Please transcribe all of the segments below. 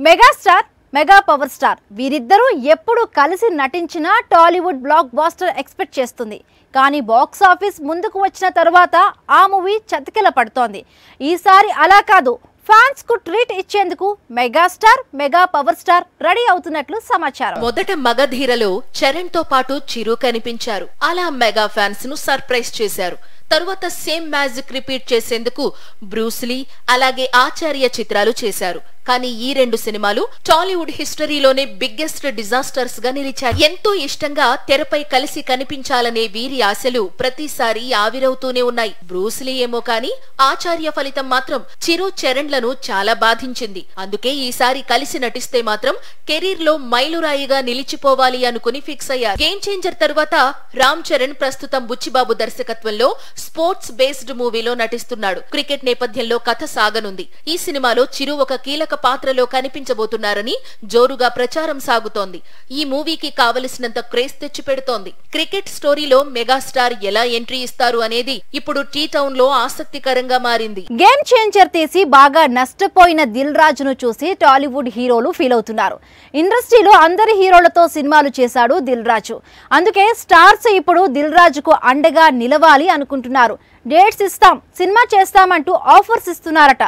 Megastar mega power star వీరిద్దరూ ఎప్పుడు కలిసి నటించినా టాలీవుడ్ బ్లాక్ బాస్టర్ ఎక్స్పెక్ట్ చేస్తుంది. కానీ బాక్స్ ఆఫీస్ ముందుకు వచ్చిన తర్వాత ఆ మూవీ చతికిల పడుతోంది. ఈసారి అలా కాదు, ఫ్యాన్స్ కు ట్రీట్ ఇచ్చేందుకు megastar mega power star ready అవుతున్నట్లు సమాచారం. మొదట మగధీరలో చరణ్ తో పాటు చిరు కనిపించారు. అలా మెగా ఫ్యాన్స్ ను సర్ప్రైజ్ చేశారు. తరువాత సేమ్ మ్యాజిక్ రిపీట్ చేసేందుకు బ్రూస్లీ అలాగే ఆచార్య చిత్రాలు చేశారు. కానీ ఈ రెండు సినిమాలు టాలీవుడ్ హిస్టరీలోనే బిగ్గెస్ట్ డిజాస్టర్స్ గా నిలిచాయి. ఎంతో ఇష్టంగా తెరపై కలిసి కనిపించాలనే వీరి ఆశలు ప్రతిసారి ఆవిరవుతూనే ఉన్నాయి. బ్రూస్లీ ఏమో కానీ ఆచార్య ఫలితం మాత్రం చిరు చరణ్లను చాలా బాధించింది. అందుకే ఈసారి కలిసి నటిస్తే మాత్రం కెరీర్ లో మైలురాయిగా నిలిచిపోవాలి అనుకుని ఫిక్స్ అయ్యారు. గేమ్ చేంజర్ తరువాత రామ్ చరణ్ ప్రస్తుతం బుచ్చిబాబు దర్శకత్వంలో స్పోర్ట్స్ బేస్డ్ మూవీలో నటిస్తున్నాడు. క్రికెట్ నేపథ్యంలో కథ సాగనుంది. ఈ సినిమాలో చిరు ఒక కీలక పాత్రలో కనిపించబోతున్నారని జోరుగా ప్రచారం సాగుతోంది. ఈ మూవీకి కావలసినంత క్రేజ్ తెచ్చిపెడుతోంది. క్రికెట్ స్టోరీలో మెగాస్టార్ ఎలా ఎంట్రీ ఇస్తారు అనేది ఇప్పుడు టీ టౌన్ లో ఆసక్తికరంగా మారింది. గేమ్ చేంజర్ తీసి బాగా నష్టపోయిన దిల్ రాజును చూసి టాలీవుడ్ హీరోలు ఫీల్ అవుతున్నారు. ఇండస్ట్రీలో అందరి హీరోలతో సినిమాలు చేశాడు దిల్ రాజు. అందుకే స్టార్స్ ఇప్పుడు దిల్ రాజుకు అండగా నిలవాలి అనుకుంటున్నారు. డేట్స్ ఇస్తాం, సినిమా చేస్తామంటూ ఆఫర్స్ ఇస్తున్నారట.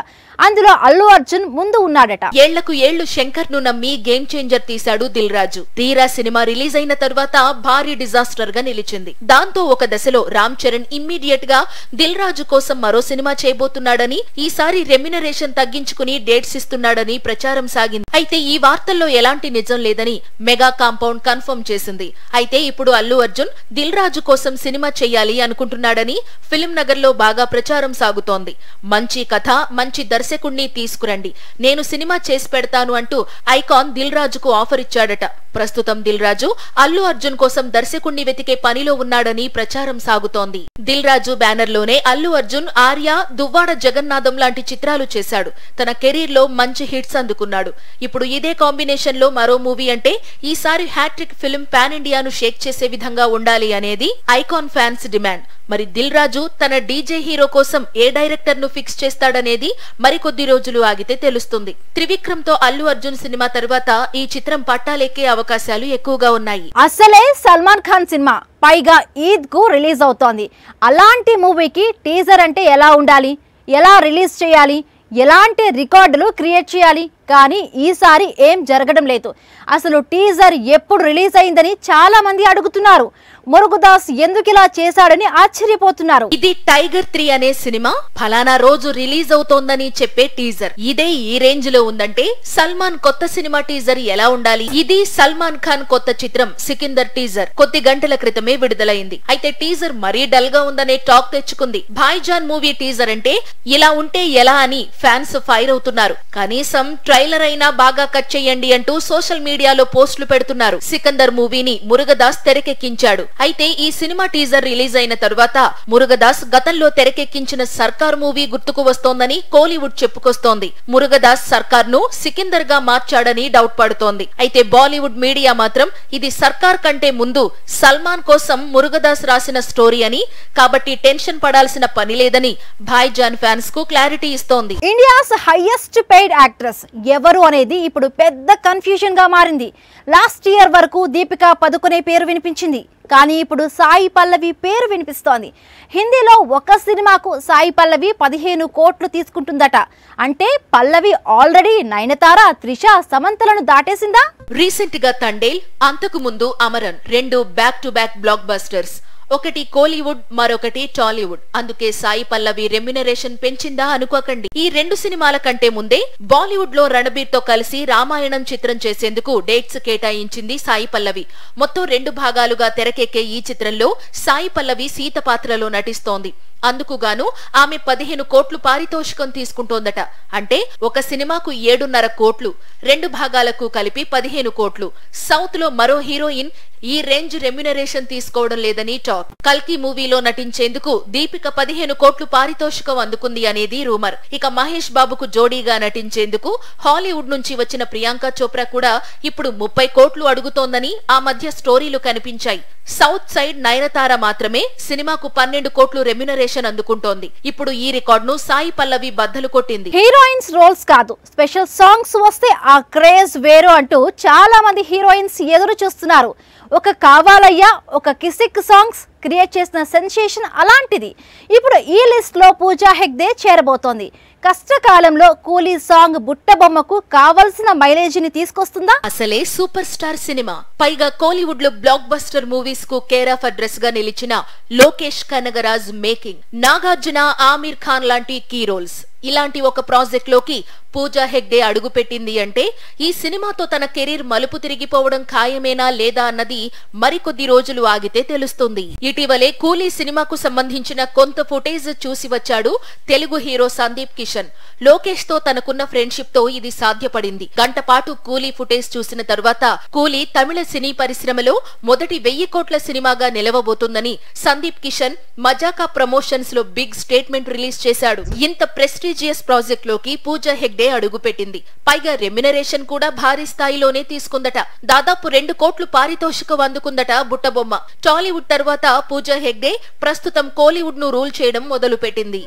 అందులో అల్లు అర్జున్ ముందు ఉన్నాడట. ఏళ్లకు ఏళ్లు శంకర్ ను నమ్మి గేమ్ చేంజర్ తీశాడు దిల్ రాజు. తీరా సినిమా రిలీజ్ అయిన తర్వాత భారీ డిజాస్టర్ గా నిలిచింది. దాంతో ఒక దశలో రామ్ చరణ్ ఇమ్మీడియట్ గా దిల్ రాజు కోసం మరో సినిమా చేయబోతున్నాడని, ఈసారి రెమ్యునరేషన్ తగ్గించుకుని డేట్స్ ఇస్తున్నాడని ప్రచారం సాగింది. అయితే ఈ వార్తల్లో ఎలాంటి నిజం లేదని మెగా కాంపౌండ్ కన్ఫర్మ్ చేసింది. అయితే ఇప్పుడు అల్లు అర్జున్ దిల్ రాజు కోసం సినిమా చెయ్యాలి అనుకుంటున్నాడని ఫిల్మ్ నగర్ లో బాగా ప్రచారం సాగుతోంది. మంచి కథ, మంచి దర్శకుణ్ణి తీసుకురండి, నేను సినిమా చేసి పెడతాను అంటూ ఐకాన్ దిల్ రాజుకు ఆఫర్ ఇచ్చాడట. ప్రస్తుతం దిల్ రాజు అల్లు అర్జున్ కోసం దర్శకుణ్ణి వెతికే పనిలో ఉన్నాడని ప్రచారం సాగుతోంది. దిల్ రాజు బ్యానర్ లోనే అల్లు అర్జున్ ఆర్య, దువ్వాడ జగన్నాథం లాంటి చిత్రాలు చేశాడు. తన కెరీర్ లో మంచి హిట్స్ అందుకున్నాడు. ఇప్పుడు ఇదే కాంబినేషన్ లో మరో మూవీ అంటే ఈసారి హ్యాట్రిక్ ఫిల్మ్ పాన్ ఇండియాను షేక్ చేసే విధంగా ఉండాలి అనేది ఐకాన్ ఫ్యాన్స్ డిమాండ్. మరి దిల్ రాజు తన డీజే హీరో కోసం ఏ డైరెక్టర్ ను ఫిక్స్ చేస్తాడనేది మరికొద్ది రోజులు ఆగితే తెలుస్తుంది. త్రివిక్రమ్ తో అల్లు అర్జున్ సినిమా తర్వాత ఈ చిత్రం పట్టాలెక్కే అవకాశాలు ఎక్కువగా ఉన్నాయి. అసలే సల్మాన్ ఖాన్ సినిమా, పైగా ఈద్ కు రిలీజ్ అవుతోంది. అలాంటి మూవీకి టీజర్ అంటే ఎలా ఉండాలి, ఎలా రిలీజ్ చేయాలి, ఎలాంటి రికార్డులు క్రియేట్ చేయాలి? కానీ ఈసారి ఏం జరగడం లేదు. అసలు టీజర్ ఎప్పుడు రిలీజ్ అయిందని చాలా మంది అడుగుతున్నారు. మురుగదాస్ ఎందుకిలా చేశాడని ఆశ్చర్యపోతున్నారు. ఇది టైగర్ 3 అనే సినిమా ఫలానా రోజు రిలీజ్ అవుతోందని చెప్పే టీజర్. ఇదే ఈ రేంజ్ లో ఉందంటే సల్మాన్ కొత్త సినిమా టీజర్ ఎలా ఉండాలి? ఇది సల్మాన్ ఖాన్ కొత్త చిత్రం సికిందర్ టీజర్ కొద్ది గంటల క్రితమే విడుదలైంది. అయితే టీజర్ మరీ డల్ గా ఉందనే టాక్ తెచ్చుకుంది. భాయ్జాన్ మూవీ టీజర్ అంటే ఇలా ఉంటే ఎలా అని ఫ్యాన్స్ ఫైర్ అవుతున్నారు. కనీసం ట్రైలర్ అయినా బాగా కట్ చేయండి అంటూ సోషల్ మీడియాలో పోస్టులు పెడుతున్నారు. సికందర్ మూవీని మురుగదాస్ తెరకెక్కించాడు. అయితే ఈ సినిమా టీజర్ రిలీజ్ అయిన తరువాత మురుగదాస్ గతంలో తెరకెక్కించిన సర్కార్ మూవీ గుర్తుకు వస్తోందని కోలీవుడ్ చెప్పుకొస్తోంది. మురుగదాస్ సర్కార్ ను సికిందర్ గా మార్చాడని డౌట్ పడుతోంది. అయితే బాలీవుడ్ మీడియా మాత్రం ఇది సర్కార్ కంటే ముందు సల్మాన్ కోసం మురుగదాస్ రాసిన స్టోరీ అని, కాబట్టి టెన్షన్ పడాల్సిన పని లేదని భాయ్జాన్ ఫ్యాన్స్ కు క్లారిటీ ఇస్తోంది. ఇండియాస్ హైయెస్ట్ పెయిడ్ యాక్ట్రెస్ ఎవరు అనేది ఇప్పుడు పెద్ద కన్ఫ్యూజన్ గా మారింది. లాస్ట్ ఇయర్ వరకు దీపికా పదుకొనే పేరు వినిపించింది. కానీ ఇప్పుడు సాయి పల్లవి పేరు వినిపిస్తోంది. హిందీలో ఒక సినిమాకు సాయి పల్లవి 15 కోట్లు తీసుకుంటుందట. అంటే పల్లవి ఆల్రెడీ నయనతార, త్రిష, సమంతలను దాటేసిందా? రీసెంట్ గా తండేల్, అంతకు ముందు Amaran 2 back to back black busters. ఒకటి కోలీవుడ్, మరొకటి టాలీవుడ్. అందుకే సాయి పల్లవి రెమ్యునరేషన్ పెంచిందా అనుకోకండి. ఈ 2 సినిమాల కంటే ముందే బాలీవుడ్ లో రణబీర్ తో కలిసి రామాయణం చిత్రం చేసేందుకు డేట్స్ కేటాయించింది సాయి పల్లవి. మొత్తం 2 భాగాలుగా తెరకెక్కే ఈ చిత్రంలో సాయి పల్లవి సీత పాత్రలో నటిస్తోంది. అందుకుగాను ఆమె 15 కోట్లు పారితోషికం తీసుకుంటోందట. అంటే ఒక సినిమాకు 7.5 కోట్లు, 2 భాగాలకు కలిపి 15 కోట్లు. సౌత్ లో మరో హీరోయిన్ ఈ రేంజ్ రెమ్యునరేషన్ తీసుకోవడం లేదని టాక్. కల్కి మూవీలో నటించేందుకు దీపిక 15 కోట్లు పారితోషికం అందుకుంది అనేది రూమర్. ఇక మహేష్ బాబుకు జోడీగా నటించేందుకు హాలీవుడ్ నుంచి వచ్చిన ప్రియాంక చోప్రా కూడా ఇప్పుడు 30 కోట్లు అడుగుతోందని ఆ మధ్య స్టోరీలు కనిపించాయి. సౌత్ సైడ్ నయనతార మాత్రమే సినిమాకు 12 కోట్లు రెమ్యునరేషన్ అందుకుంటోంది. ఇప్పుడు ఈ రికార్డును సాయి పల్లవి బద్దలు కొట్టింది. హీరోయిన్స్ రోల్స్ కాదు, స్పెషల్ సాంగ్స్ వస్తే ఆ క్రేజ్ వేరు అంటూ చాలా మంది హీరోయిన్స్ ఎదురు చూస్తున్నారు. ఒక కావాలయ్యా, ఒక కిసిక్ సాంగ్స్ క్రియేట్ చేసిన సెన్సేషన్ అలాంటిది. ఇప్పుడు ఈ లిస్ట్ లో పూజా హెగ్డే చేరబోతోంది. కష్టకాలంలో కూలీ సాంగ్ బుట్టబొమ్మకు కావలసిన మైలేజీని తీసుకొస్తుందా? అసలే సూపర్ స్టార్ సినిమా, పైగా కోలీవుడ్ లో బ్లాక్ బస్టర్ మూవీస్ కు కేర్ ఆఫ్ అడ్రస్ గా నిలిచిన లోకేష్ కనగరాజ్ మేకింగ్, నాగార్జున, ఆమీర్ ఖాన్ లాంటి కీ రోల్స్. ఇలాంటి ఒక ప్రాజెక్ట్ లోకి పూజా హెగ్డే అడుగుపెట్టింది అంటే ఈ సినిమాతో తన కెరీర్ మలుపు తిరిగిపోవడం ఖాయమేనా లేదా అన్నది మరికొద్ది రోజులు ఆగితే తెలుస్తుంది. ఇటీవలే కూలీ సినిమాకు సంబంధించిన కొంత ఫుటేజ్ చూసి వచ్చాడు తెలుగు హీరో సందీప్ కిషన్. లోకేష్ తో తనకున్న ఫ్రెండ్షిప్ తో ఇది సాధ్యపడింది. గంట పాటు కూలీ ఫుటేజ్ చూసిన తరువాత కూలీ తమిళ సినీ పరిశ్రమలో మొదటి 1000 కోట్ల సినిమాగా నిలవబోతుందని సందీప్ కిషన్ మజాకా ప్రమోషన్స్ లో బిగ్ స్టేట్మెంట్ రిలీజ్ చేశాడు. ఇంత ప్రెస్టీజియస్ ప్రాజెక్ట్ లోకి పూజా హెగ్డే అడుగుపెట్టింది. పైగా రెమ్యునరేషన్ కూడా భారీ స్థాయిలోనే తీసుకుందట. దాదాపు 2 కోట్లు పారితోషికం అందుకుందట బుట్టబొమ్మ. టాలీవుడ్ తర్వాత పూజా హెగ్డే ప్రస్తుతం కోలీవుడ్ ను రూల్ చేయడం మొదలుపెట్టింది.